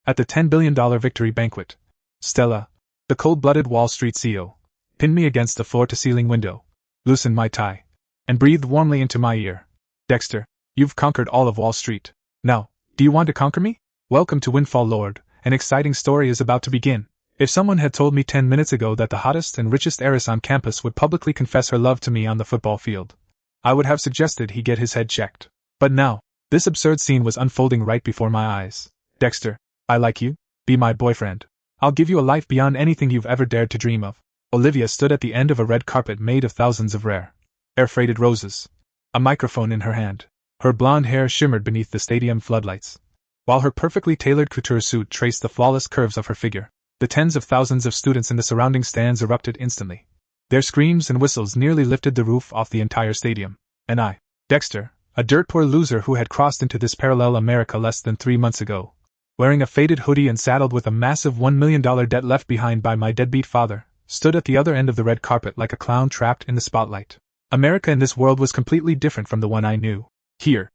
At the $10 billion victory banquet, Stella, the cold-blooded Wall Street CEO, pinned me against the floor-to-ceiling window, loosened my tie, and breathed warmly into my ear. Dexter, you've conquered all of Wall Street. Now, do you want to conquer me? Welcome to Windfall, Lord. An exciting story is about to begin. If someone had told me 10 minutes ago that the hottest and richest heiress on campus would publicly confess her love to me on the football field, I would have suggested he get his head checked. But now, this absurd scene was unfolding right before my eyes. Dexter, I like you. Be my boyfriend. I'll give you a life beyond anything you've ever dared to dream of. Olivia stood at the end of a red carpet made of thousands of rare, air-freighted roses, a microphone in her hand. Her blonde hair shimmered beneath the stadium floodlights, while her perfectly tailored couture suit traced the flawless curves of her figure. The tens of thousands of students in the surrounding stands erupted instantly. Their screams and whistles nearly lifted the roof off the entire stadium. And I, Dexter, a dirt-poor loser who had crossed into this parallel America less than 3 months ago, wearing a faded hoodie and saddled with a massive $1 million debt left behind by my deadbeat father, stood at the other end of the red carpet like a clown trapped in the spotlight. America in this world was completely different from the one I knew. Here,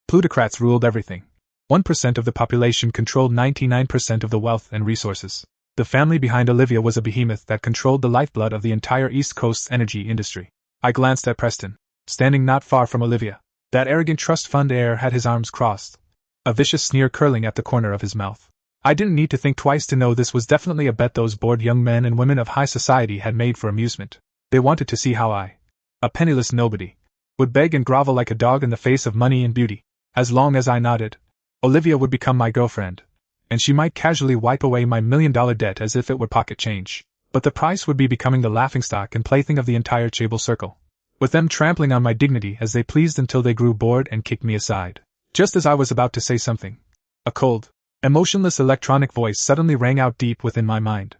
plutocrats ruled everything. 1% of the population controlled 99% of the wealth and resources. The family behind Olivia was a behemoth that controlled the lifeblood of the entire East Coast's energy industry. I glanced at Preston, standing not far from Olivia. That arrogant trust fund heir had his arms crossed, a vicious sneer curling at the corner of his mouth. I didn't need to think twice to know this was definitely a bet those bored young men and women of high society had made for amusement. They wanted to see how I, a penniless nobody, would beg and grovel like a dog in the face of money and beauty. As long as I nodded, Olivia would become my girlfriend, and she might casually wipe away my $1 million debt as if it were pocket change. But the price would be becoming the laughingstock and plaything of the entire Chable circle, with them trampling on my dignity as they pleased until they grew bored and kicked me aside. Just as I was about to say something, a cold, emotionless electronic voice suddenly rang out deep within my mind.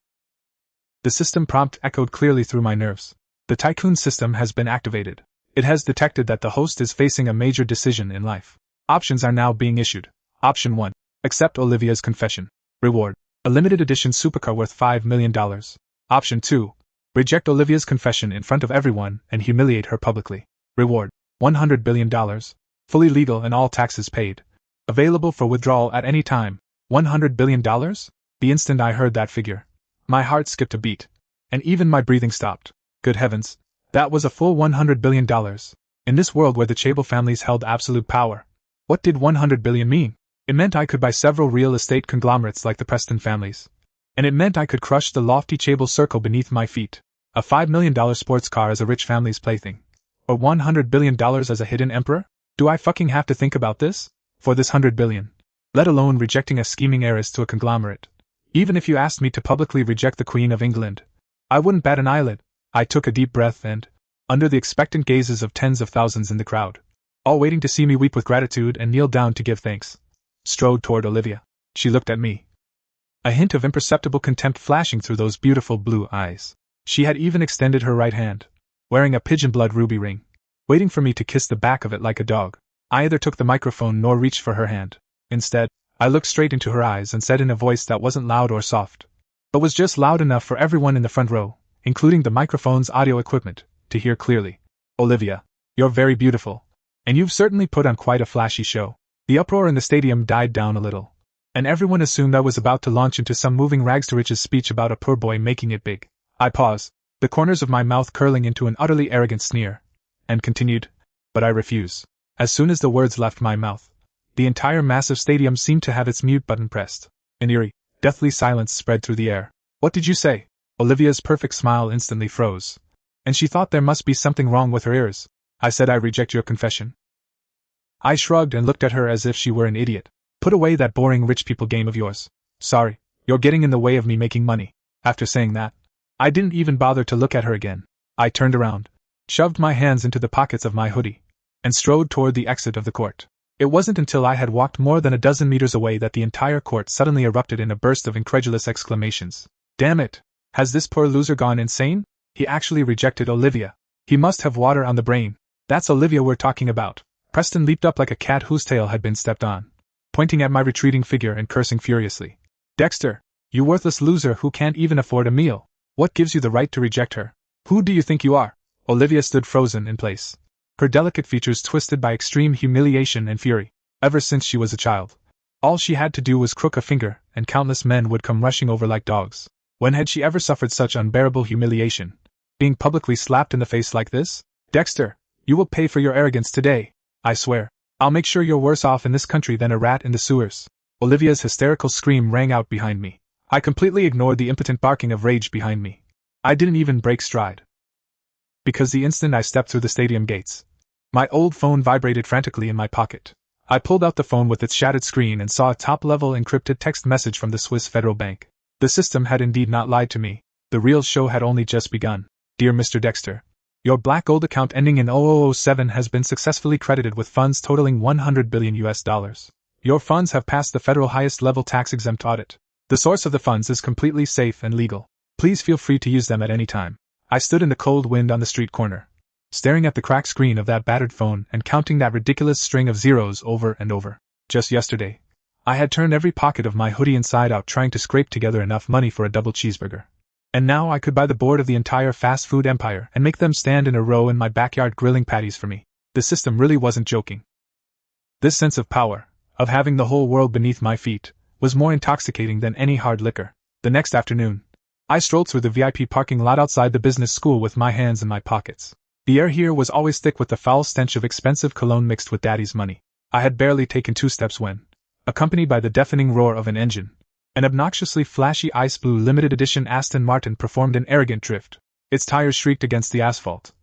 The system prompt echoed clearly through my nerves. The tycoon system has been activated. It has detected that the host is facing a major decision in life. Options are now being issued. Option 1. Accept Olivia's confession. Reward. A limited edition supercar worth $5 million. Option 2. Reject Olivia's confession in front of everyone and humiliate her publicly. Reward. $100 billion. Fully legal and all taxes paid. Available for withdrawal at any time. $100 billion? The instant I heard that figure, my heart skipped a beat, and even my breathing stopped. Good heavens, that was a full $100 billion. In this world where the Chable families held absolute power, what did $100 billion mean? It meant I could buy several real estate conglomerates like the Preston families. And it meant I could crush the lofty Chable circle beneath my feet. A $5 million sports car as a rich family's plaything. Or $100 billion as a hidden emperor? Do I fucking have to think about this? For this $100 billion. Let alone rejecting a scheming heiress to a conglomerate. Even if you asked me to publicly reject the Queen of England, I wouldn't bat an eyelid. I took a deep breath and, under the expectant gazes of tens of thousands in the crowd, all waiting to see me weep with gratitude and kneel down to give thanks, strode toward Olivia. She looked at me, a hint of imperceptible contempt flashing through those beautiful blue eyes. She had even extended her right hand, wearing a pigeon-blood ruby ring, waiting for me to kiss the back of it like a dog. I either took the microphone nor reached for her hand. Instead, I looked straight into her eyes and said in a voice that wasn't loud or soft, but was just loud enough for everyone in the front row, including the microphone's audio equipment, to hear clearly. Olivia, you're very beautiful, and you've certainly put on quite a flashy show. The uproar in the stadium died down a little, and everyone assumed I was about to launch into some moving RagsToRiches speech about a poor boy making it big. I paused, the corners of my mouth curling into an utterly arrogant sneer, and continued, but I refuse. As soon as the words left my mouth, the entire massive stadium seemed to have its mute button pressed. An eerie, deathly silence spread through the air. What did you say? Olivia's perfect smile instantly froze, and she thought there must be something wrong with her ears. I said I reject your confession. I shrugged and looked at her as if she were an idiot. Put away that boring rich people game of yours. Sorry, you're getting in the way of me making money. After saying that, I didn't even bother to look at her again. I turned around, shoved my hands into the pockets of my hoodie, and strode toward the exit of the court. It wasn't until I had walked more than a dozen meters away that the entire court suddenly erupted in a burst of incredulous exclamations. Damn it! Has this poor loser gone insane? He actually rejected Olivia. He must have water on the brain. That's Olivia we're talking about. Preston leaped up like a cat whose tail had been stepped on, pointing at my retreating figure and cursing furiously. Dexter, you worthless loser who can't even afford a meal. What gives you the right to reject her? Who do you think you are? Olivia stood frozen in place, her delicate features twisted by extreme humiliation and fury. Ever since she was a child, all she had to do was crook a finger, and countless men would come rushing over like dogs. When had she ever suffered such unbearable humiliation? Being publicly slapped in the face like this? Dexter, you will pay for your arrogance today. I swear. I'll make sure you're worse off in this country than a rat in the sewers. Olivia's hysterical scream rang out behind me. I completely ignored the impotent barking of rage behind me. I didn't even break stride. Because the instant I stepped through the stadium gates, my old phone vibrated frantically in my pocket. I pulled out the phone with its shattered screen and saw a top-level encrypted text message from the Swiss Federal Bank. The system had indeed not lied to me. The real show had only just begun. Dear Mr. Dexter, your black gold account ending in 0007 has been successfully credited with funds totaling $100 billion. Your funds have passed the federal highest-level tax-exempt audit. The source of the funds is completely safe and legal. Please feel free to use them at any time. I stood in the cold wind on the street corner, staring at the cracked screen of that battered phone and counting that ridiculous string of zeros over and over. Just yesterday, I had turned every pocket of my hoodie inside out trying to scrape together enough money for a double cheeseburger. And now I could buy the board of the entire fast food empire and make them stand in a row in my backyard grilling patties for me. The system really wasn't joking. This sense of power, of having the whole world beneath my feet, was more intoxicating than any hard liquor. The next afternoon, I strolled through the VIP parking lot outside the business school with my hands in my pockets. The air here was always thick with the foul stench of expensive cologne mixed with daddy's money. I had barely taken 2 steps when, accompanied by the deafening roar of an engine, an obnoxiously flashy ice blue limited edition Aston Martin performed an arrogant drift. Its tires shrieked against the asphalt,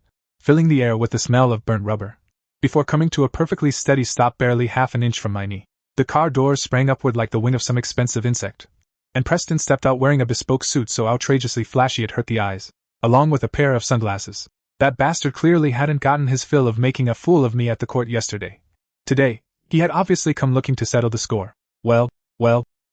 filling the air with the smell of burnt rubber, before coming to a perfectly steady stop barely half an inch from my knee. The car doors sprang upward like the wing of some expensive insect, and Preston stepped out wearing a bespoke suit so outrageously flashy it hurt the eyes, along with a pair of sunglasses. That bastard clearly hadn't gotten his fill of making a fool of me at the court yesterday. Today, he had obviously come looking to settle the score. Well,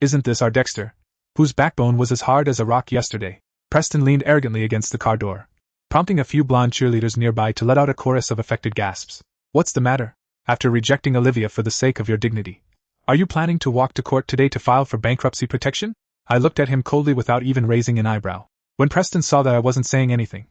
isn't this our Dexter, whose backbone was as hard as a rock yesterday? Preston leaned arrogantly against the car door, prompting a few blonde cheerleaders nearby to let out a chorus of affected gasps. What's the matter? After rejecting Olivia for the sake of your dignity, are you planning to walk to court today to file for bankruptcy protection? I looked at him coldly without even raising an eyebrow. When Preston saw that I wasn't saying anything,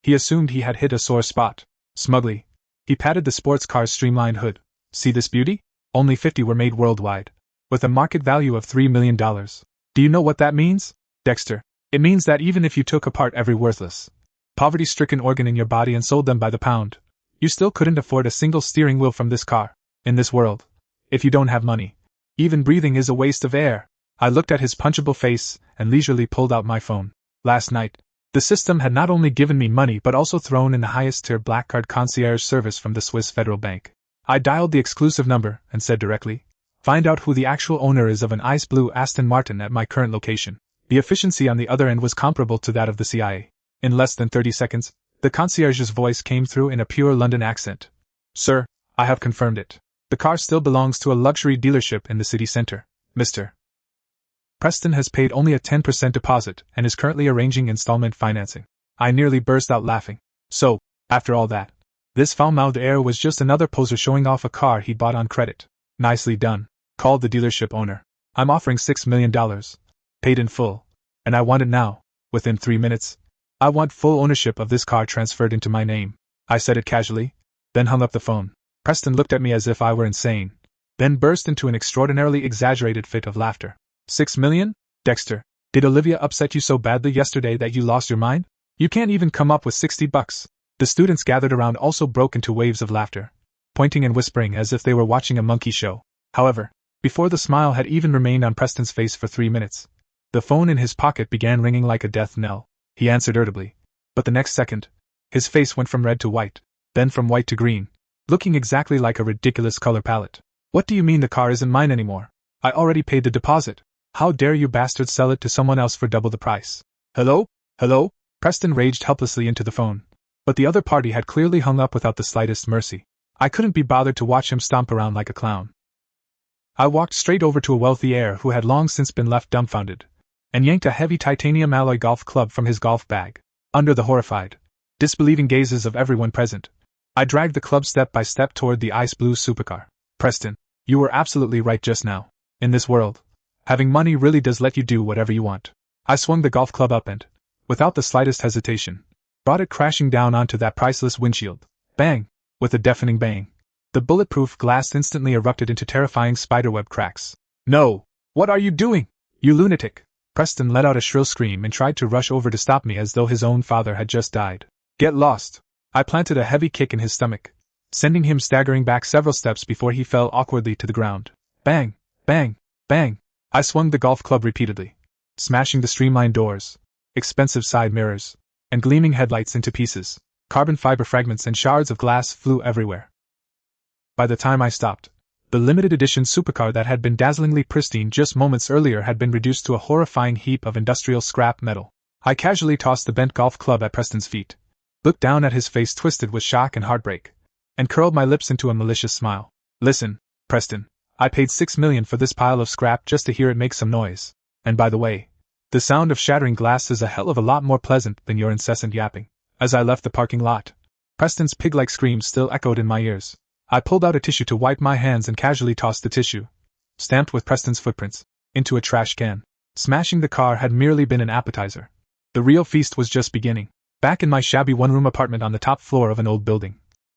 he assumed he had hit a sore spot. Smugly, he patted the sports car's streamlined hood. See this beauty? Only 50 were made worldwide, with a market value of $3 million. Do you know what that means, Dexter? It means that even if you took apart every worthless, poverty-stricken organ in your body and sold them by the pound, you still couldn't afford a single steering wheel from this car. In this world, if you don't have money, even breathing is a waste of air. I looked at his punchable face and leisurely pulled out my phone. Last night, the system had not only given me money but also thrown in the highest-tier black card concierge service from the Swiss Federal Bank. I dialed the exclusive number and said directly, "Find out who the actual owner is of an ice blue Aston Martin at my current location." The efficiency on the other end was comparable to that of the CIA. In less than 30 seconds, the concierge's voice came through in a pure London accent. "Sir, I have confirmed it. The car still belongs to a luxury dealership in the city center. Mr. Preston has paid only a 10% deposit and is currently arranging installment financing." I nearly burst out laughing. So, after all that, this foul-mouthed heir was just another poser showing off a car he'd bought on credit. "Nicely done," called the dealership owner. "I'm offering $6 million, paid in full, and I want it now, within 3 minutes. I want full ownership of this car transferred into my name." I said it casually, then hung up the phone. Preston looked at me as if I were insane, then burst into an extraordinarily exaggerated fit of laughter. $6 million? Dexter, did Olivia upset you so badly yesterday that you lost your mind? You can't even come up with $60. The students gathered around also broke into waves of laughter, pointing and whispering as if they were watching a monkey show. However, before the smile had even remained on Preston's face for 3 minutes, the phone in his pocket began ringing like a death knell. He answered irritably, but the next second, his face went from red to white, then from white to green, looking exactly like a ridiculous color palette. "What do you mean the car isn't mine anymore? I already paid the deposit. How dare you bastards sell it to someone else for double the price?" Hello? Preston raged helplessly into the phone, but the other party had clearly hung up without the slightest mercy. I couldn't be bothered to watch him stomp around like a clown. I walked straight over to a wealthy heir who had long since been left dumbfounded, and yanked a heavy titanium alloy golf club from his golf bag. Under the horrified, disbelieving gazes of everyone present, I dragged the club step by step toward the ice blue supercar. "Preston, you were absolutely right just now. In this world, having money really does let you do whatever you want." I swung the golf club up and, without the slightest hesitation, brought it crashing down onto that priceless windshield. Bang! With a deafening bang, the bulletproof glass instantly erupted into terrifying spiderweb cracks. "No! What are you doing?" You lunatic! Preston let out a shrill scream and tried to rush over to stop me as though his own father had just died. Get lost! I planted a heavy kick in his stomach, sending him staggering back several steps before he fell awkwardly to the ground. Bang! Bang! Bang! I swung the golf club repeatedly, smashing the streamlined doors, expensive side mirrors, and gleaming headlights into pieces. Carbon fiber fragments and shards of glass flew everywhere. By the time I stopped, the limited edition supercar that had been dazzlingly pristine just moments earlier had been reduced to a horrifying heap of industrial scrap metal. I casually tossed the bent golf club at Preston's feet, looked down at his face twisted with shock and heartbreak, and curled my lips into a malicious smile. Listen, Preston, I paid $6 million for this pile of scrap just to hear it make some noise. And by the way, the sound of shattering glass is a hell of a lot more pleasant than your incessant yapping. As I left the parking lot, Preston's pig-like screams still echoed in my ears. I pulled out a tissue to wipe my hands and casually tossed the tissue, stamped with Preston's footprints, into a trash can. Smashing the car had merely been an appetizer. The real feast was just beginning. Back in my shabby one-room apartment on the top floor of an old building,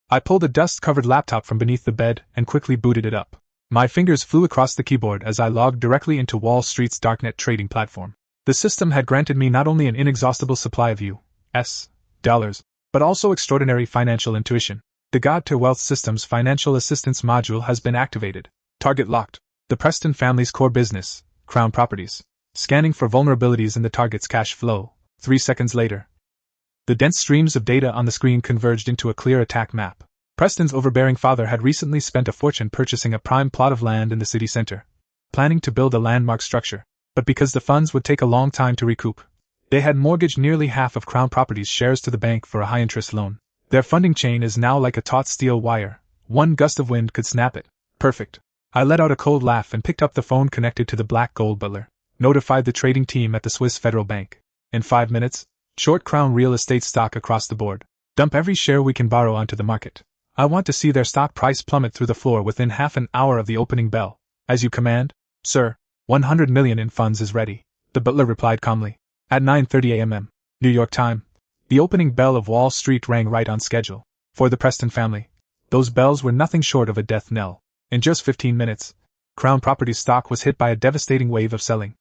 I pulled a dust-covered laptop from beneath the bed and quickly booted it up. My fingers flew across the keyboard as I logged directly into Wall Street's darknet trading platform. The system had granted me not only an inexhaustible supply of U.S. dollars, but also extraordinary financial intuition. The God to Wealth System's Financial Assistance module has been activated. Target locked. The Preston family's core business, Crown Properties. Scanning for vulnerabilities in the target's cash flow. 3 seconds later, the dense streams of data on the screen converged into a clear attack map. Preston's overbearing father had recently spent a fortune purchasing a prime plot of land in the city center, planning to build a landmark structure. But because the funds would take a long time to recoup, they had mortgaged nearly half of Crown Properties' shares to the bank for a high-interest loan. Their funding chain is now like a taut steel wire. One gust of wind could snap it. Perfect. I let out a cold laugh and picked up the phone connected to the black gold butler. Notified the trading team at the Swiss Federal Bank. In 5 minutes, short Crown real estate stock across the board. Dump every share we can borrow onto the market. I want to see their stock price plummet through the floor within half an hour of the opening bell. As you command, sir. 100 million in funds is ready, the butler replied calmly. At 9:30 a.m. New York time, the opening bell of Wall Street rang right on schedule. For the Preston family, those bells were nothing short of a death knell. In just 15 minutes, Crown Properties stock was hit by a devastating wave of selling.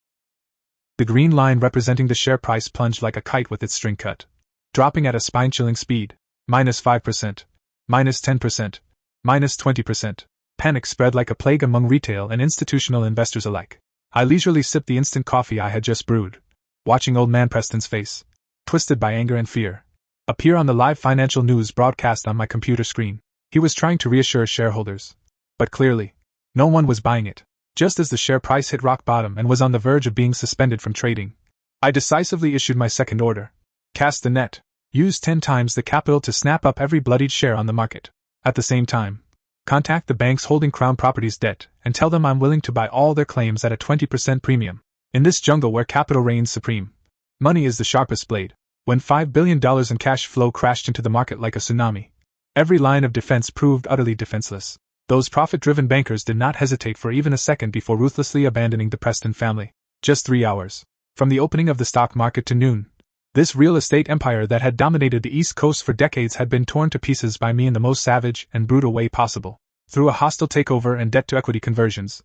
The green line representing the share price plunged like a kite with its string cut, dropping at a spine-chilling speed. -5%, -10%, -20%. Panic spread like a plague among retail and institutional investors alike. I leisurely sipped the instant coffee I had just brewed, watching old man Preston's face, twisted by anger and fear, appear on the live financial news broadcast on my computer screen. He was trying to reassure shareholders, but clearly, no one was buying it. Just as the share price hit rock bottom and was on the verge of being suspended from trading, I decisively issued my second order. Cast the net. Use 10 times the capital to snap up every bloodied share on the market. At the same time, contact the banks holding Crown Properties debt and tell them I'm willing to buy all their claims at a 20% premium. In this jungle where capital reigns supreme, money is the sharpest blade. When $5 billion in cash flow crashed into the market like a tsunami, every line of defense proved utterly defenseless. Those profit-driven bankers did not hesitate for even a second before ruthlessly abandoning the Preston family. Just 3 hours, from the opening of the stock market to noon, this real estate empire that had dominated the East Coast for decades had been torn to pieces by me in the most savage and brutal way possible. Through a hostile takeover and debt-to-equity conversions,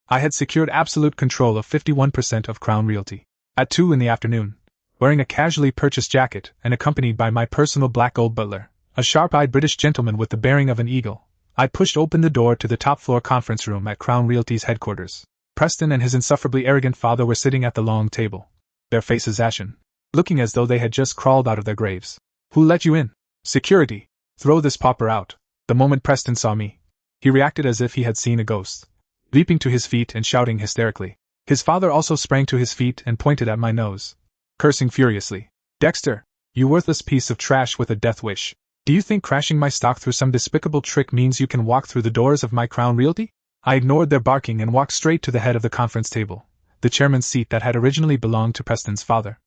I had secured absolute control of 51% of Crown Realty. At 2 in the afternoon, wearing a casually purchased jacket and accompanied by my personal black gold butler, a sharp-eyed British gentleman with the bearing of an eagle, I pushed open the door to the top-floor conference room at Crown Realty's headquarters. Preston and his insufferably arrogant father were sitting at the long table, their faces ashen, looking as though they had just crawled out of their graves. Who let you in? Security. Throw this pauper out. The moment Preston saw me, he reacted as if he had seen a ghost, leaping to his feet and shouting hysterically. His father also sprang to his feet and pointed at my nose, cursing furiously. Dexter, you worthless piece of trash with a death wish. Do you think crashing my stock through some despicable trick means you can walk through the doors of my Crown Realty? I ignored their barking and walked straight to the head of the conference table, the chairman's seat that had originally belonged to Preston's father.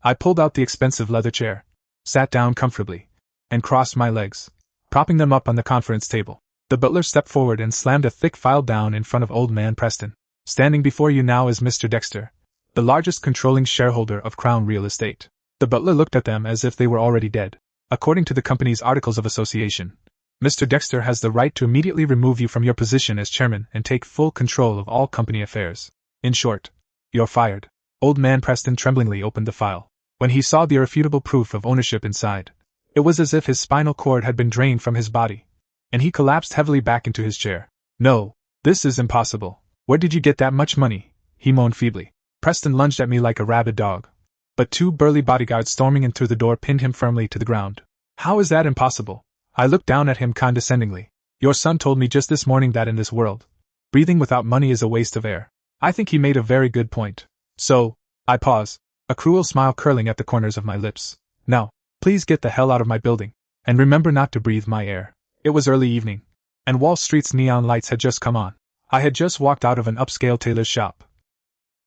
I pulled out the expensive leather chair, sat down comfortably, and crossed my legs, propping them up on the conference table. The butler stepped forward and slammed a thick file down in front of old man Preston. Standing before you now is Mr. Dexter, the largest controlling shareholder of Crown Real Estate. The butler looked at them as if they were already dead. According to the company's Articles of Association, Mr. Dexter has the right to immediately remove you from your position as chairman and take full control of all company affairs. In short, You're fired. Old man Preston tremblingly opened the file. When he saw the irrefutable proof of ownership inside, it was as if his spinal cord had been drained from his body, and he collapsed heavily back into his chair. No, this is impossible. Where did you get that much money? He moaned feebly. Preston lunged at me like a rabid dog, but 2 burly bodyguards storming in through the door pinned him firmly to the ground. How is that impossible? I looked down at him condescendingly. Your son told me just this morning that in this world, breathing without money is a waste of air. I think he made a very good point. So, I pause, a cruel smile curling at the corners of my lips. Now, please get the hell out of my building, and remember not to breathe my air. It was early evening, and Wall Street's neon lights had just come on. I had just walked out of an upscale tailor's shop,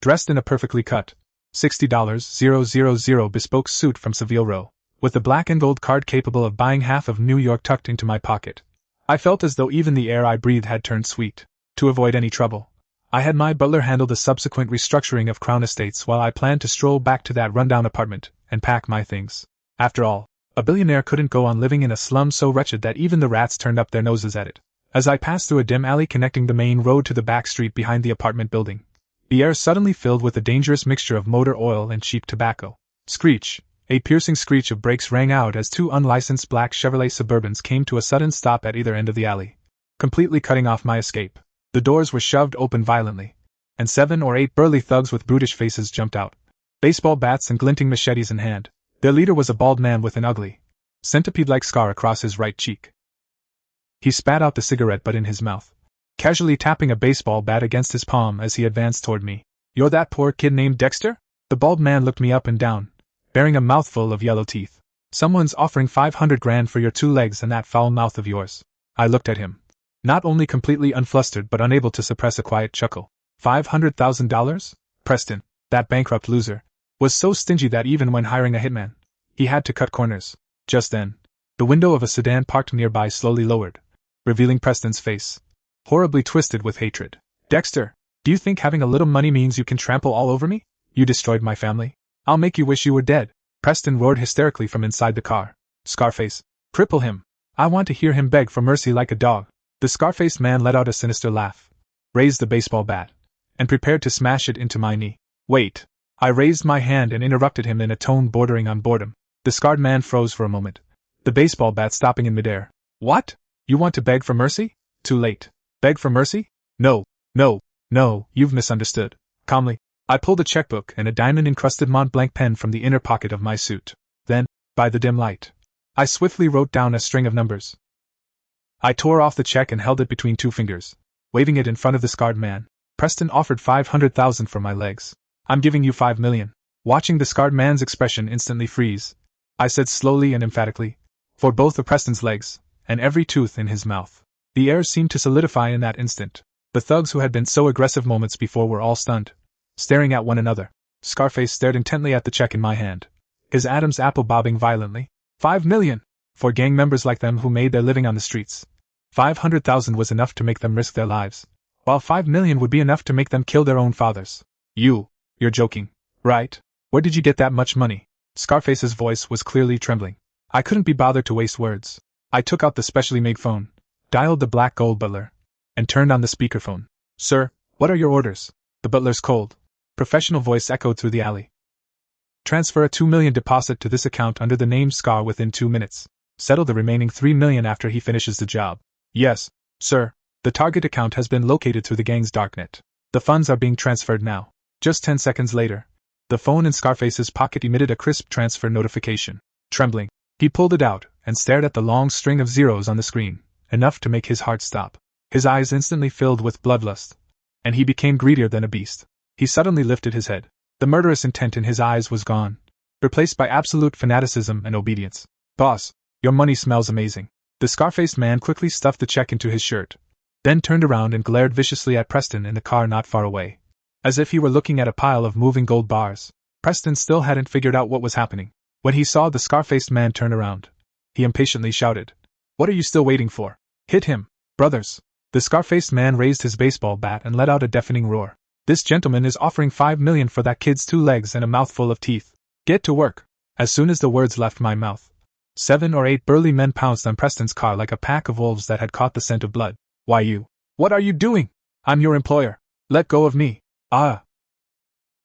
dressed in a perfectly cut, $60,000 bespoke suit from Savile Row, with a black and gold card capable of buying half of New York tucked into my pocket. I felt as though even the air I breathed had turned sweet. To avoid any trouble, I had my butler handle the subsequent restructuring of Crown Estates while I planned to stroll back to that rundown apartment and pack my things. After all, a billionaire couldn't go on living in a slum so wretched that even the rats turned up their noses at it. As I passed through a dim alley connecting the main road to the back street behind the apartment building, the air suddenly filled with a dangerous mixture of motor oil and cheap tobacco. Screech! A piercing screech of brakes rang out as 2 unlicensed black Chevrolet Suburbans came to a sudden stop at either end of the alley, completely cutting off my escape. The doors were shoved open violently, and 7 or 8 burly thugs with brutish faces jumped out, baseball bats and glinting machetes in hand. Their leader was a bald man with an ugly, centipede-like scar across his right cheek. He spat out the cigarette butt in his mouth, casually tapping a baseball bat against his palm as he advanced toward me. You're that poor kid named Dexter? The bald man looked me up and down, bearing a mouthful of yellow teeth. Someone's offering 500 grand for your 2 legs and that foul mouth of yours. I looked at him, not only completely unflustered but unable to suppress a quiet chuckle. $500,000? Preston, that bankrupt loser, was so stingy that even when hiring a hitman, he had to cut corners. Just then, the window of a sedan parked nearby slowly lowered, revealing Preston's face, horribly twisted with hatred. Dexter, do you think having a little money means you can trample all over me? You destroyed my family. I'll make you wish you were dead. Preston roared hysterically from inside the car. Scarface, cripple him. I want to hear him beg for mercy like a dog. The scar-faced man let out a sinister laugh, raised the baseball bat, and prepared to smash it into my knee. Wait. I raised my hand and interrupted him in a tone bordering on boredom. The scarred man froze for a moment, the baseball bat stopping in midair. What? You want to beg for mercy? Too late. Beg for mercy? No, you've misunderstood. Calmly, I pulled a checkbook and a diamond-encrusted Mont Blanc pen from the inner pocket of my suit. Then, by the dim light, I swiftly wrote down a string of numbers. I tore off the check and held it between 2 fingers, waving it in front of the scarred man. Preston offered 500,000 for my legs. I'm giving you 5 million. Watching the scarred man's expression instantly freeze, I said slowly and emphatically, for both of Preston's legs, and every tooth in his mouth. The air seemed to solidify in that instant. The thugs who had been so aggressive moments before were all stunned, staring at one another. Scarface stared intently at the check in my hand, his Adam's apple bobbing violently. 5 million! For gang members like them who made their living on the streets, 500,000 was enough to make them risk their lives, while 5 million would be enough to make them kill their own fathers. You're joking, right? Where did you get that much money? Scarface's voice was clearly trembling. I couldn't be bothered to waste words. I took out the specially made phone, dialed the black gold butler, and turned on the speakerphone. Sir, what are your orders? The butler's cold, professional voice echoed through the alley. Transfer a 2 million deposit to this account under the name Scar within 2 minutes. Settle the remaining 3 million after he finishes the job. Yes, sir. The target account has been located through the gang's darknet. The funds are being transferred now. Just 10 seconds later, the phone in Scarface's pocket emitted a crisp transfer notification. Trembling, he pulled it out and stared at the long string of zeros on the screen, enough to make his heart stop. His eyes instantly filled with bloodlust, and he became greedier than a beast. He suddenly lifted his head. The murderous intent in his eyes was gone, replaced by absolute fanaticism and obedience. Boss, your money smells amazing. The scar-faced man quickly stuffed the check into his shirt, then turned around and glared viciously at Preston in the car not far away, as if he were looking at a pile of moving gold bars. Preston still hadn't figured out what was happening. When he saw the scar-faced man turn around, he impatiently shouted, "What are you still waiting for? Hit him, brothers!" The scar-faced man raised his baseball bat and let out a deafening roar. "This gentleman is offering 5 million for that kid's 2 legs and a mouthful of teeth. Get to work!" As soon as the words left my mouth, 7 or 8 burly men pounced on Preston's car like a pack of wolves that had caught the scent of blood. "Why you? What are you doing? I'm your employer. Let go of me." "Ah!"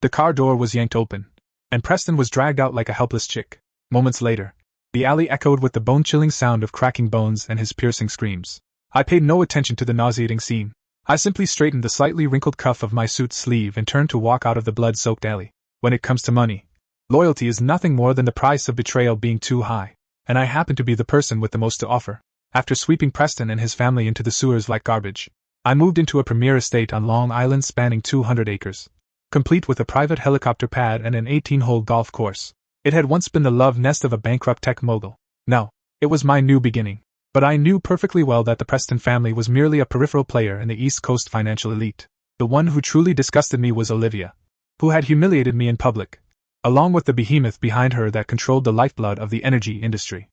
The car door was yanked open, and Preston was dragged out like a helpless chick. Moments later, the alley echoed with the bone-chilling sound of cracking bones and his piercing screams. I paid no attention to the nauseating scene. I simply straightened the slightly wrinkled cuff of my suit's sleeve and turned to walk out of the blood-soaked alley. When it comes to money, loyalty is nothing more than the price of betrayal being too high, and I happen to be the person with the most to offer. After sweeping Preston and his family into the sewers like garbage, I moved into a premier estate on Long Island spanning 200 acres. Complete with a private helicopter pad and an 18-hole golf course. It had once been the love nest of a bankrupt tech mogul. Now, it was my new beginning. But I knew perfectly well that the Preston family was merely a peripheral player in the East Coast financial elite. The one who truly disgusted me was Olivia, who had humiliated me in public, along with the behemoth behind her that controlled the lifeblood of the energy industry.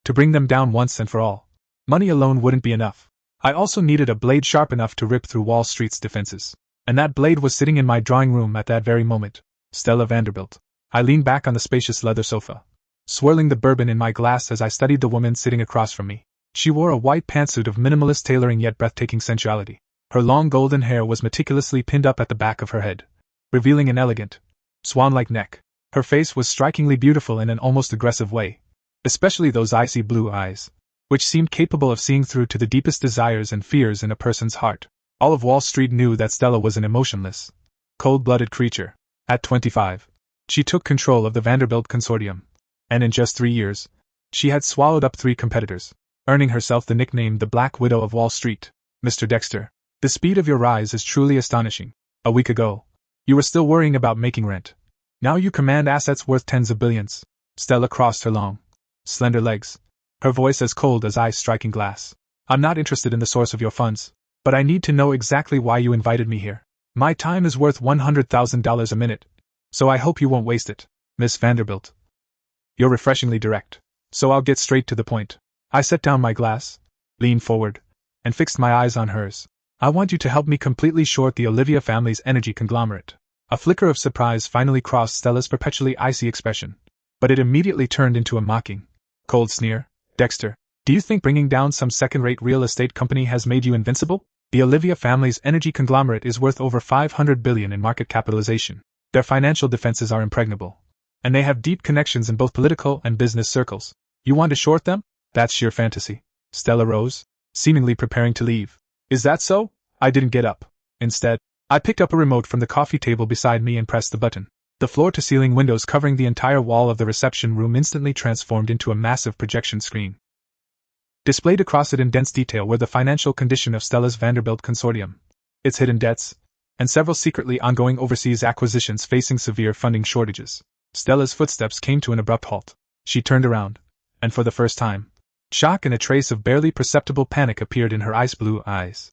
To bring them down once and for all, money alone wouldn't be enough. I also needed a blade sharp enough to rip through Wall Street's defenses. And that blade was sitting in my drawing room at that very moment. Stella Vanderbilt. I leaned back on the spacious leather sofa, swirling the bourbon in my glass as I studied the woman sitting across from me. She wore a white pantsuit of minimalist tailoring yet breathtaking sensuality. Her long golden hair was meticulously pinned up at the back of her head, revealing an elegant, swan-like neck. Her face was strikingly beautiful in an almost aggressive way, especially those icy blue eyes, which seemed capable of seeing through to the deepest desires and fears in a person's heart. All of Wall Street knew that Stella was an emotionless, cold-blooded creature. At 25, she took control of the Vanderbilt consortium, and in just 3 years, she had swallowed up 3 competitors, earning herself the nickname the Black Widow of Wall Street. Mr. Dexter, the speed of your rise is truly astonishing. A week ago, you were still worrying about making rent. Now you command assets worth tens of billions. Stella crossed her long, slender legs, her voice as cold as ice striking glass. I'm not interested in the source of your funds, but I need to know exactly why you invited me here. My time is worth $100,000 a minute, so I hope you won't waste it, Miss Vanderbilt. You're refreshingly direct, so I'll get straight to the point. I set down my glass, leaned forward, and fixed my eyes on hers. I want you to help me completely short the Olivia family's energy conglomerate. A flicker of surprise finally crossed Stella's perpetually icy expression, but it immediately turned into a mocking, cold sneer. Dexter, do you think bringing down some second-rate real estate company has made you invincible? The Olivia family's energy conglomerate is worth over $500 billion in market capitalization. Their financial defenses are impregnable, and they have deep connections in both political and business circles. You want to short them? That's sheer fantasy. Stella rose, seemingly preparing to leave. Is that so? I didn't get up. Instead, I picked up a remote from the coffee table beside me and pressed the button. The floor-to-ceiling windows covering the entire wall of the reception room instantly transformed into a massive projection screen. Displayed across it in dense detail were the financial condition of Stella's Vanderbilt consortium, its hidden debts, and several secretly ongoing overseas acquisitions facing severe funding shortages. Stella's footsteps came to an abrupt halt. She turned around, and for the first time, shock and a trace of barely perceptible panic appeared in her ice-blue eyes.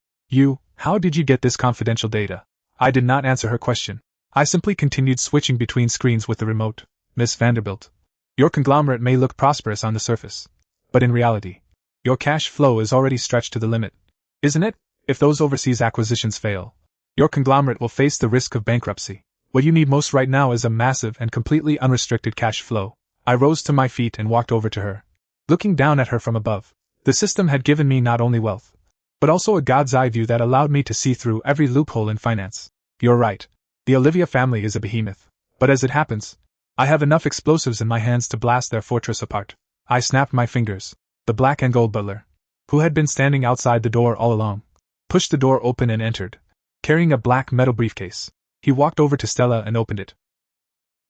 How did you get this confidential data? I did not answer her question. I simply continued switching between screens with the remote. Miss Vanderbilt, your conglomerate may look prosperous on the surface, but in reality, your cash flow is already stretched to the limit, isn't it? If those overseas acquisitions fail, your conglomerate will face the risk of bankruptcy. What you need most right now is a massive and completely unrestricted cash flow. I rose to my feet and walked over to her, looking down at her from above. The system had given me not only wealth, but also a God's eye view that allowed me to see through every loophole in finance. You're right. The Olivia family is a behemoth, but as it happens, I have enough explosives in my hands to blast their fortress apart. I snapped my fingers. The black and gold butler, who had been standing outside the door all along, pushed the door open and entered, carrying a black metal briefcase. He walked over to Stella and opened it.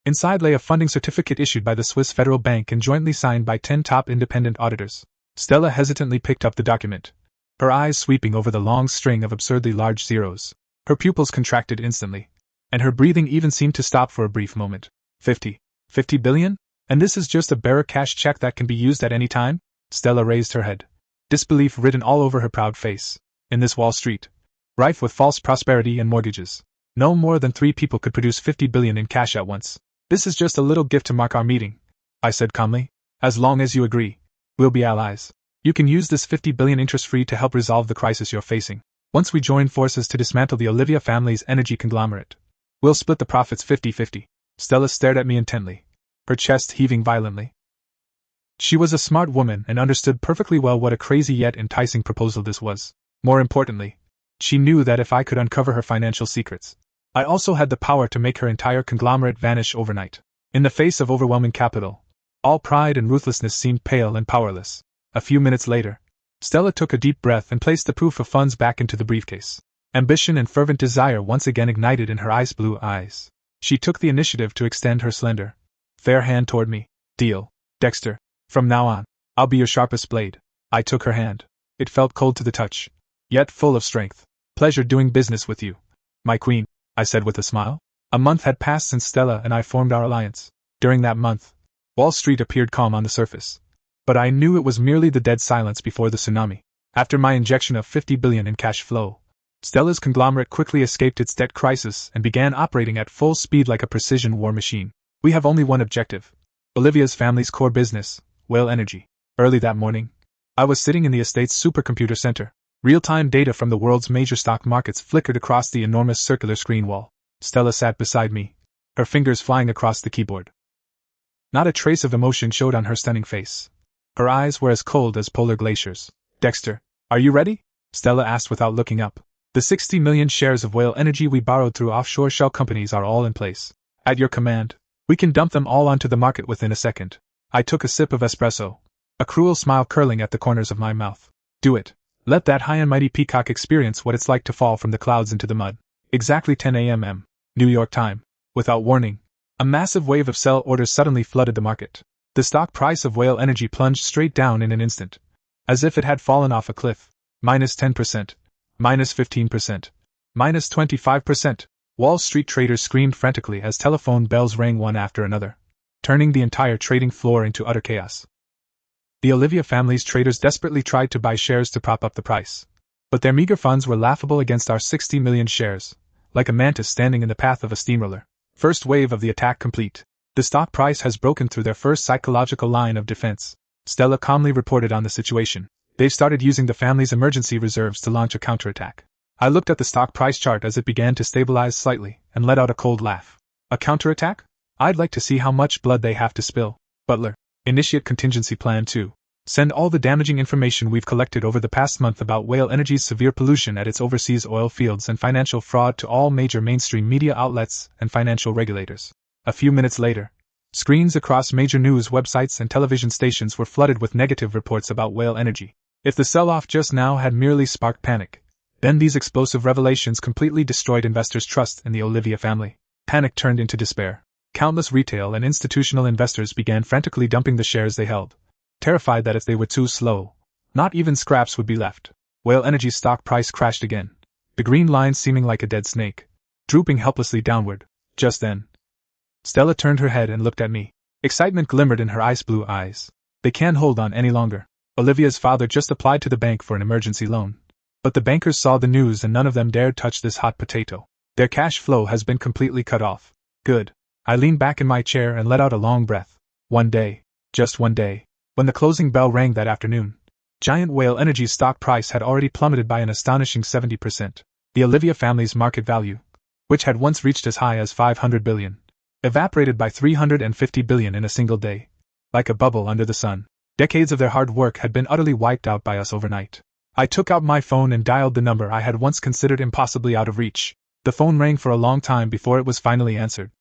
Inside lay a funding certificate issued by the Swiss Federal Bank and jointly signed by 10 top independent auditors. Stella hesitantly picked up the document, her eyes sweeping over the long string of absurdly large zeros. Her pupils contracted instantly, and her breathing even seemed to stop for a brief moment. 50 billion? And this is just a bearer cash check that can be used at any time? Stella raised her head, disbelief written all over her proud face. In this Wall Street, rife with false prosperity and mortgages, no more than 3 people could produce 50 billion in cash at once. This is just a little gift to mark our meeting, I said calmly. As long as you agree, we'll be allies. You can use this 50 billion interest-free to help resolve the crisis you're facing. Once we join forces to dismantle the Olivia family's energy conglomerate, we'll split the profits 50-50. Stella stared at me intently, her chest heaving violently. She was a smart woman and understood perfectly well what a crazy yet enticing proposal this was. More importantly, she knew that if I could uncover her financial secrets, I also had the power to make her entire conglomerate vanish overnight. In the face of overwhelming capital, all pride and ruthlessness seemed pale and powerless. A few minutes later, Stella took a deep breath and placed the proof of funds back into the briefcase. Ambition and fervent desire once again ignited in her ice blue eyes. She took the initiative to extend her slender, fair hand toward me. Deal, Dexter. From now on, I'll be your sharpest blade. I took her hand. It felt cold to the touch, yet full of strength. Pleasure doing business with you, my queen, I said with a smile. A month had passed since Stella and I formed our alliance. During that month, Wall Street appeared calm on the surface. But I knew it was merely the dead silence before the tsunami. After my injection of $50 billion in cash flow, Stella's conglomerate quickly escaped its debt crisis and began operating at full speed like a precision war machine. We have only one objective: Olivia's family's core business, Whale Energy. Early that morning, I was sitting in the estate's supercomputer center. Real-time data from the world's major stock markets flickered across the enormous circular screen wall. Stella sat beside me, her fingers flying across the keyboard. Not a trace of emotion showed on her stunning face. Her eyes were as cold as polar glaciers. Dexter, are you ready? Stella asked without looking up. The 60 million shares of Whale Energy we borrowed through offshore shell companies are all in place. At your command, we can dump them all onto the market within a second. I took a sip of espresso, a cruel smile curling at the corners of my mouth. Do it. Let that high and mighty peacock experience what it's like to fall from the clouds into the mud. Exactly 10 a.m. New York time. Without warning, a massive wave of sell orders suddenly flooded the market. The stock price of Whale Energy plunged straight down in an instant, as if it had fallen off a cliff. Minus 10%. Minus 15%. Minus 25%. Wall Street traders screamed frantically as telephone bells rang one after another, turning the entire trading floor into utter chaos. The Olivia family's traders desperately tried to buy shares to prop up the price, but their meager funds were laughable against our 60 million shares, like a mantis standing in the path of a steamroller. First wave of the attack complete. The stock price has broken through their first psychological line of defense. Stella calmly reported on the situation. They've started using the family's emergency reserves to launch a counterattack. I looked at the stock price chart as it began to stabilize slightly, and let out a cold laugh. A counterattack? I'd like to see how much blood they have to spill. Butler, initiate contingency plan 2. Send all the damaging information we've collected over the past month about Whale Energy's severe pollution at its overseas oil fields and financial fraud to all major mainstream media outlets and financial regulators. A few minutes later, screens across major news websites and television stations were flooded with negative reports about Whale Energy. If the sell-off just now had merely sparked panic, then these explosive revelations completely destroyed investors' trust in the Olivia family. Panic turned into despair. Countless retail and institutional investors began frantically dumping the shares they held, terrified that if they were too slow, not even scraps would be left. Whale Energy's stock price crashed again, the green line seeming like a dead snake, drooping helplessly downward. Just then, Stella turned her head and looked at me. Excitement glimmered in her ice blue eyes. They can't hold on any longer. Olivia's father just applied to the bank for an emergency loan. But the bankers saw the news and none of them dared touch this hot potato. Their cash flow has been completely cut off. Good. I leaned back in my chair and let out a long breath. One day, just one day, when the closing bell rang that afternoon, Giant Whale Energy's stock price had already plummeted by an astonishing 70%. The Olivia family's market value, which had once reached as high as $500 billion, evaporated by $350 billion in a single day. Like a bubble under the sun. Decades of their hard work had been utterly wiped out by us overnight. I took out my phone and dialed the number I had once considered impossibly out of reach. The phone rang for a long time before it was finally answered.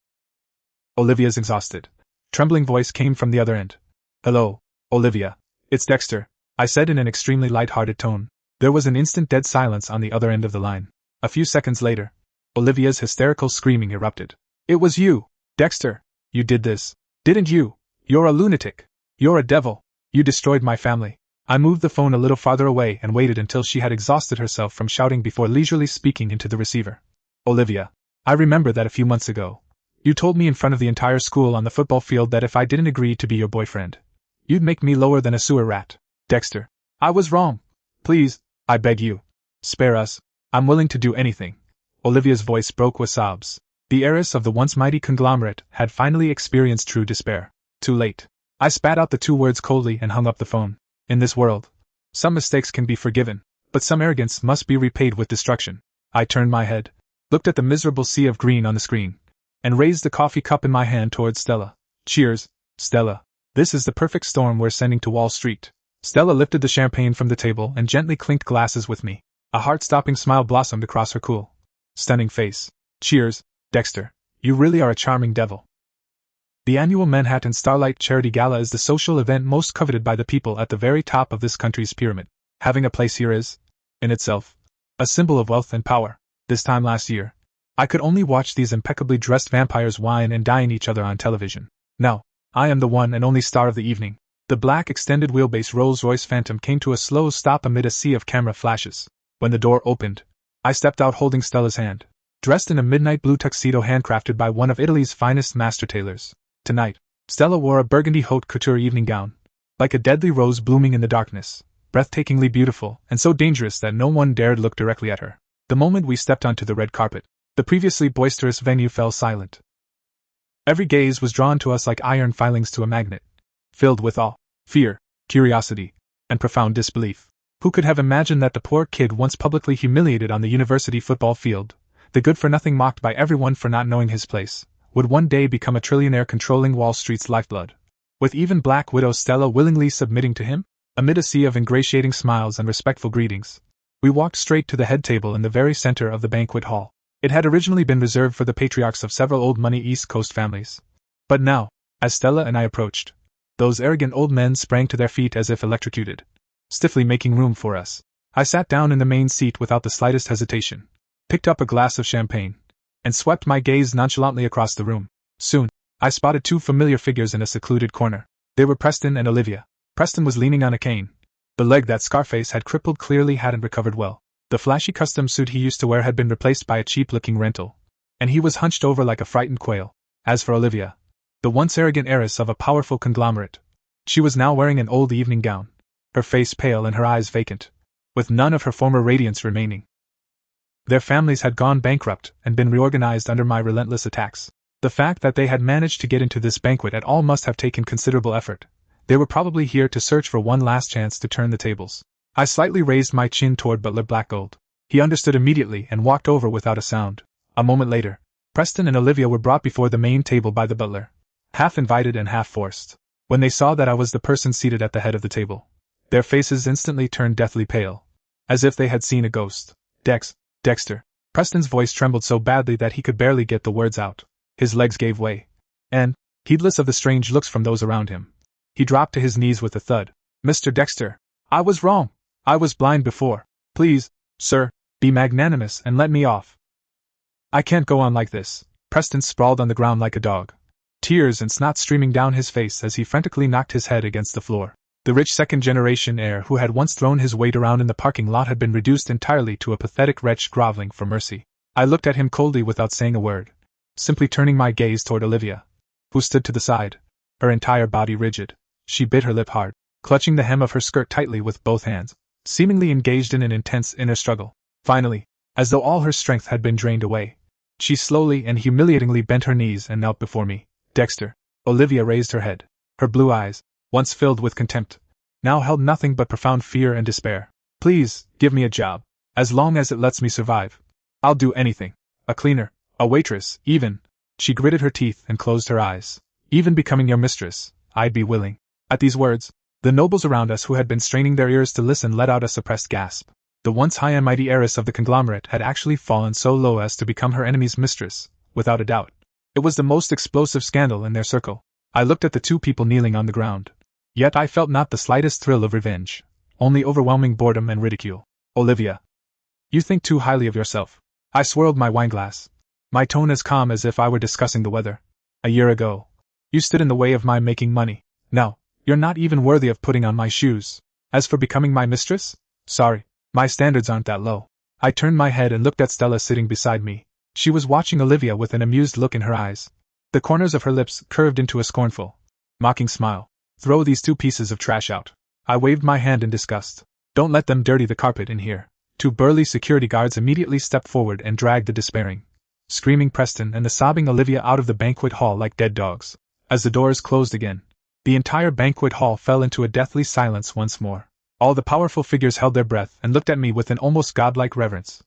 Olivia's exhausted, trembling voice came from the other end. Hello, Olivia. It's Dexter, I said in an extremely light-hearted tone. There was an instant dead silence on the other end of the line. A few seconds later, Olivia's hysterical screaming erupted. It was you, Dexter. You did this, didn't you? You're a lunatic. You're a devil. You destroyed my family. I moved the phone a little farther away and waited until she had exhausted herself from shouting before leisurely speaking into the receiver. Olivia, I remember that a few months ago, you told me in front of the entire school on the football field that if I didn't agree to be your boyfriend, you'd make me lower than a sewer rat. Dexter, I was wrong. Please, I beg you. Spare us. I'm willing to do anything. Olivia's voice broke with sobs. The heiress of the once mighty conglomerate had finally experienced true despair. Too late. I spat out the two words coldly and hung up the phone. In this world, some mistakes can be forgiven, but some arrogance must be repaid with destruction. I turned my head, looked at the miserable sea of green on the screen, and raised the coffee cup in my hand towards Stella. Cheers, Stella. This is the perfect storm we're sending to Wall Street. Stella lifted the champagne from the table and gently clinked glasses with me. A heart-stopping smile blossomed across her cool, stunning face. Cheers, Dexter. You really are a charming devil. The annual Manhattan Starlight Charity Gala is the social event most coveted by the people at the very top of this country's pyramid. Having a place here is, in itself, a symbol of wealth and power. This time last year, I could only watch these impeccably dressed vampires wine and dine each other on television. Now, I am the one and only star of the evening. The black extended wheelbase Rolls-Royce Phantom came to a slow stop amid a sea of camera flashes. When the door opened, I stepped out holding Stella's hand. Dressed in a midnight blue tuxedo handcrafted by one of Italy's finest master tailors. Tonight, Stella wore a burgundy haute couture evening gown. Like a deadly rose blooming in the darkness, breathtakingly beautiful, and so dangerous that no one dared look directly at her. The moment we stepped onto the red carpet, the previously boisterous venue fell silent. Every gaze was drawn to us like iron filings to a magnet, filled with awe, fear, curiosity, and profound disbelief. Who could have imagined that the poor kid once publicly humiliated on the university football field, the good-for-nothing mocked by everyone for not knowing his place, would one day become a trillionaire controlling Wall Street's lifeblood? With even Black Widow Stella willingly submitting to him? Amid a sea of ingratiating smiles and respectful greetings, we walked straight to the head table in the very center of the banquet hall. It had originally been reserved for the patriarchs of several old-money East Coast families. But now, as Stella and I approached, those arrogant old men sprang to their feet as if electrocuted, stiffly making room for us. I sat down in the main seat without the slightest hesitation, picked up a glass of champagne, and swept my gaze nonchalantly across the room. Soon, I spotted two familiar figures in a secluded corner. They were Preston and Olivia. Preston was leaning on a cane. The leg that Scarface had crippled clearly hadn't recovered well. The flashy custom suit he used to wear had been replaced by a cheap-looking rental, and he was hunched over like a frightened quail. As for Olivia, the once arrogant heiress of a powerful conglomerate, she was now wearing an old evening gown, her face pale and her eyes vacant, with none of her former radiance remaining. Their families had gone bankrupt and been reorganized under my relentless attacks. The fact that they had managed to get into this banquet at all must have taken considerable effort. They were probably here to search for one last chance to turn the tables. I slightly raised my chin toward Butler Blackgold. He understood immediately and walked over without a sound. A moment later, Preston and Olivia were brought before the main table by the butler, half invited and half forced. When they saw that I was the person seated at the head of the table, their faces instantly turned deathly pale, as if they had seen a ghost. Dexter. Preston's voice trembled so badly that he could barely get the words out. His legs gave way, and, heedless of the strange looks from those around him, he dropped to his knees with a thud. Mr. Dexter, I was wrong. I was blind before. Please, sir, be magnanimous and let me off. I can't go on like this. Preston sprawled on the ground like a dog, tears and snot streaming down his face as he frantically knocked his head against the floor. The rich second-generation heir who had once thrown his weight around in the parking lot had been reduced entirely to a pathetic wretch groveling for mercy. I looked at him coldly without saying a word, simply turning my gaze toward Olivia, who stood to the side, her entire body rigid. She bit her lip hard, clutching the hem of her skirt tightly with both hands, seemingly engaged in an intense inner struggle. Finally, as though all her strength had been drained away, she slowly and humiliatingly bent her knees and knelt before me. Dexter. Olivia raised her head. Her blue eyes, once filled with contempt, now held nothing but profound fear and despair. Please, give me a job. As long as it lets me survive, I'll do anything. A cleaner, a waitress, even. She gritted her teeth and closed her eyes. Even becoming your mistress, I'd be willing. At these words, the nobles around us who had been straining their ears to listen let out a suppressed gasp. The once high and mighty heiress of the conglomerate had actually fallen so low as to become her enemy's mistress, without a doubt. It was the most explosive scandal in their circle. I looked at the two people kneeling on the ground. Yet I felt not the slightest thrill of revenge, only overwhelming boredom and ridicule. Olivia, you think too highly of yourself. I swirled my wineglass, my tone as calm as if I were discussing the weather. A year ago, you stood in the way of my making money. Now, you're not even worthy of putting on my shoes. As for becoming my mistress? Sorry, my standards aren't that low. I turned my head and looked at Stella sitting beside me. She was watching Olivia with an amused look in her eyes. The corners of her lips curved into a scornful, mocking smile. Throw these two pieces of trash out. I waved my hand in disgust. Don't let them dirty the carpet in here. Two burly security guards immediately stepped forward and dragged the despairing, screaming Preston and the sobbing Olivia out of the banquet hall like dead dogs. As the doors closed again, the entire banquet hall fell into a deathly silence once more. All the powerful figures held their breath and looked at me with an almost godlike reverence.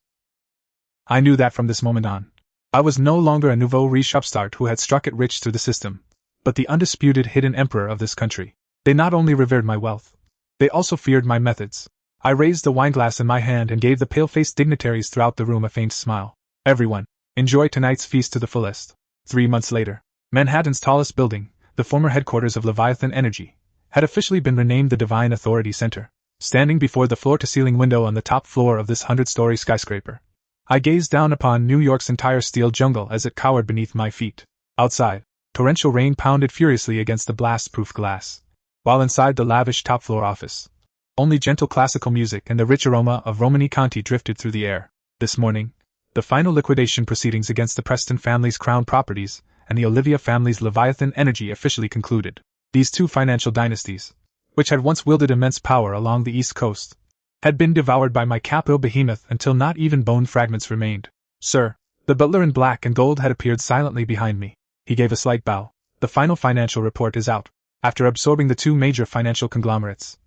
I knew that from this moment on, I was no longer a nouveau riche upstart who had struck it rich through the system, but the undisputed hidden emperor of this country. They not only revered my wealth, they also feared my methods. I raised the wineglass in my hand and gave the pale-faced dignitaries throughout the room a faint smile. Everyone, Enjoy tonight's feast to the fullest. 3 months later, Manhattan's tallest building, the former headquarters of Leviathan Energy, had officially been renamed the Divine Authority Center. Standing before the floor-to-ceiling window on the top floor of this 100-story skyscraper, I gazed down upon New York's entire steel jungle as it cowered beneath my feet. Outside, torrential rain pounded furiously against the blast-proof glass, while inside the lavish top-floor office, only gentle classical music and the rich aroma of Romani Conti drifted through the air. This morning, the final liquidation proceedings against the Preston family's crown properties and the Olivia family's Leviathan Energy officially concluded. These two financial dynasties, which had once wielded immense power along the East Coast, had been devoured by my capital behemoth until not even bone fragments remained. Sir, the butler in black and gold had appeared silently behind me. He gave a slight bow. The final financial report is out. After absorbing the two major financial conglomerates,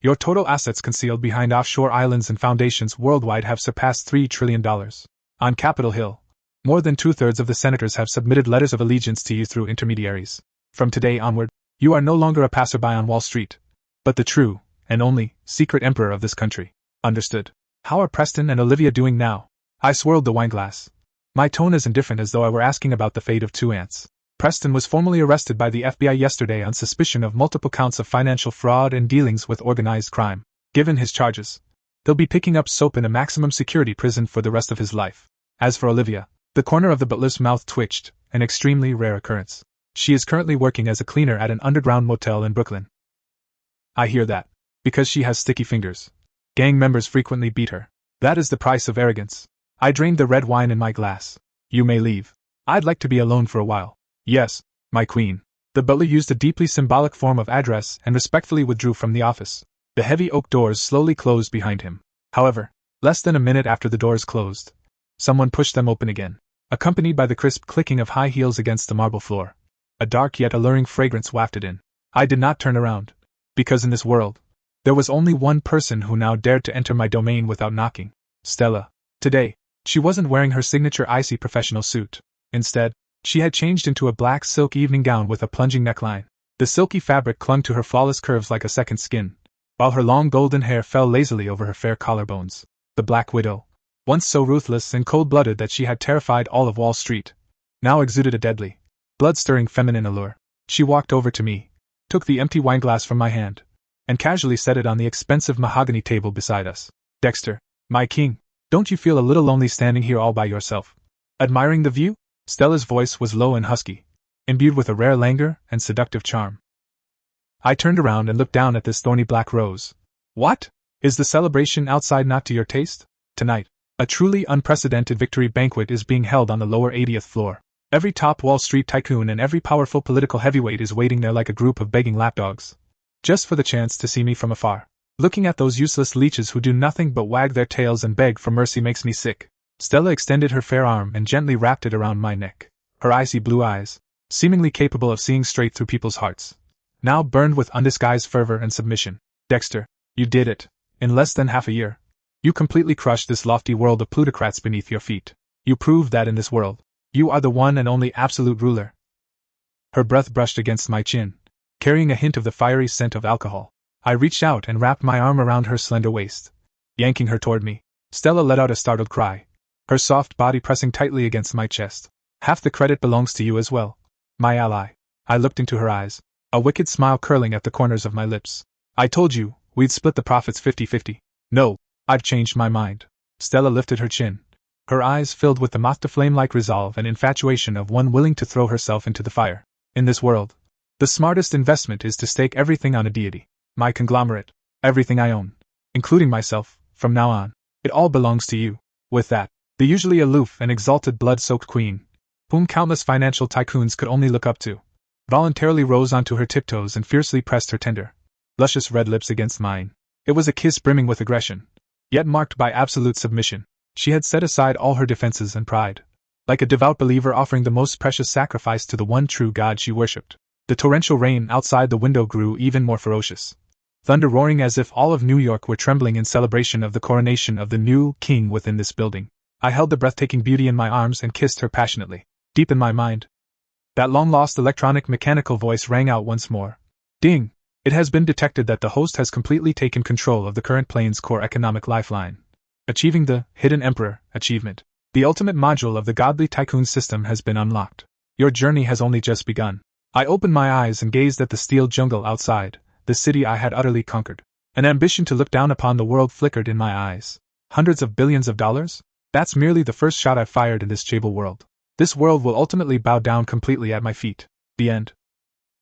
your total assets concealed behind offshore islands and foundations worldwide have surpassed $3 trillion. On Capitol Hill, more than 2/3 of the senators have submitted letters of allegiance to you through intermediaries. From today onward, you are no longer a passerby on Wall Street, but the true, and only, secret emperor of this country. Understood. How are Preston and Olivia doing now? I swirled the wineglass, my tone as indifferent as though I were asking about the fate of two ants. Preston was formally arrested by the FBI yesterday on suspicion of multiple counts of financial fraud and dealings with organized crime. Given his charges, he'll be picking up soap in a maximum security prison for the rest of his life. As for Olivia, the corner of the butler's mouth twitched, an extremely rare occurrence. She is currently working as a cleaner at an underground motel in Brooklyn. I hear that, because she has sticky fingers, gang members frequently beat her. That is the price of arrogance. I drained the red wine in my glass. You may leave. I'd like to be alone for a while. Yes, my queen. The butler used a deeply symbolic form of address and respectfully withdrew from the office. The heavy oak doors slowly closed behind him. However, less than a minute after the doors closed, someone pushed them open again, accompanied by the crisp clicking of high heels against the marble floor. A dark yet alluring fragrance wafted in. I did not turn around, because in this world, there was only one person who now dared to enter my domain without knocking. Stella. Today, she wasn't wearing her signature icy professional suit. Instead, she had changed into a black silk evening gown with a plunging neckline. The silky fabric clung to her flawless curves like a second skin, while her long golden hair fell lazily over her fair collarbones. The Black Widow, once so ruthless and cold-blooded that she had terrified all of Wall Street, now exuded a deadly, blood-stirring feminine allure. She walked over to me, took the empty wineglass from my hand, and casually set it on the expensive mahogany table beside us. Dexter, my king, don't you feel a little lonely standing here all by yourself, admiring the view? Stella's voice was low and husky, imbued with a rare languor and seductive charm. I turned around and looked down at this thorny black rose. What? Is the celebration outside not to your taste? Tonight, a truly unprecedented victory banquet is being held on the lower 80th floor. Every top Wall Street tycoon and every powerful political heavyweight is waiting there like a group of begging lapdogs, just for the chance to see me from afar. Looking at those useless leeches who do nothing but wag their tails and beg for mercy makes me sick. Stella extended her fair arm and gently wrapped it around my neck. Her icy blue eyes, seemingly capable of seeing straight through people's hearts, now burned with undisguised fervor and submission. Dexter, you did it. In less than half a year, you completely crushed this lofty world of plutocrats beneath your feet. You proved that in this world, you are the one and only absolute ruler. Her breath brushed against my chin, carrying a hint of the fiery scent of alcohol. I reached out and wrapped my arm around her slender waist, yanking her toward me. Stella let out a startled cry, her soft body pressing tightly against my chest. Half the credit belongs to you as well, my ally. I looked into her eyes, a wicked smile curling at the corners of my lips. I told you, we'd split the profits 50-50. No, I've changed my mind. Stella lifted her chin, her eyes filled with the moth-to-flame-like resolve and infatuation of one willing to throw herself into the fire. In this world, the smartest investment is to stake everything on a deity. My conglomerate, everything I own, including myself, from now on, it all belongs to you. With that, the usually aloof and exalted blood-soaked queen, whom countless financial tycoons could only look up to, voluntarily rose onto her tiptoes and fiercely pressed her tender, luscious red lips against mine. It was a kiss brimming with aggression, yet marked by absolute submission. She had set aside all her defenses and pride, like a devout believer offering the most precious sacrifice to the one true God she worshipped. The torrential rain outside the window grew even more ferocious, thunder roaring as if all of New York were trembling in celebration of the coronation of the new king within this building. I held the breathtaking beauty in my arms and kissed her passionately. Deep in my mind, that long-lost electronic mechanical voice rang out once more. Ding! It has been detected that the host has completely taken control of the current plane's core economic lifeline, achieving the Hidden Emperor achievement. The ultimate module of the godly tycoon system has been unlocked. Your journey has only just begun. I opened my eyes and gazed at the steel jungle outside, the city I had utterly conquered. An ambition to look down upon the world flickered in my eyes. Hundreds of billions of dollars? That's merely the first shot I've fired in this Chable world. This world will ultimately bow down completely at my feet. The end.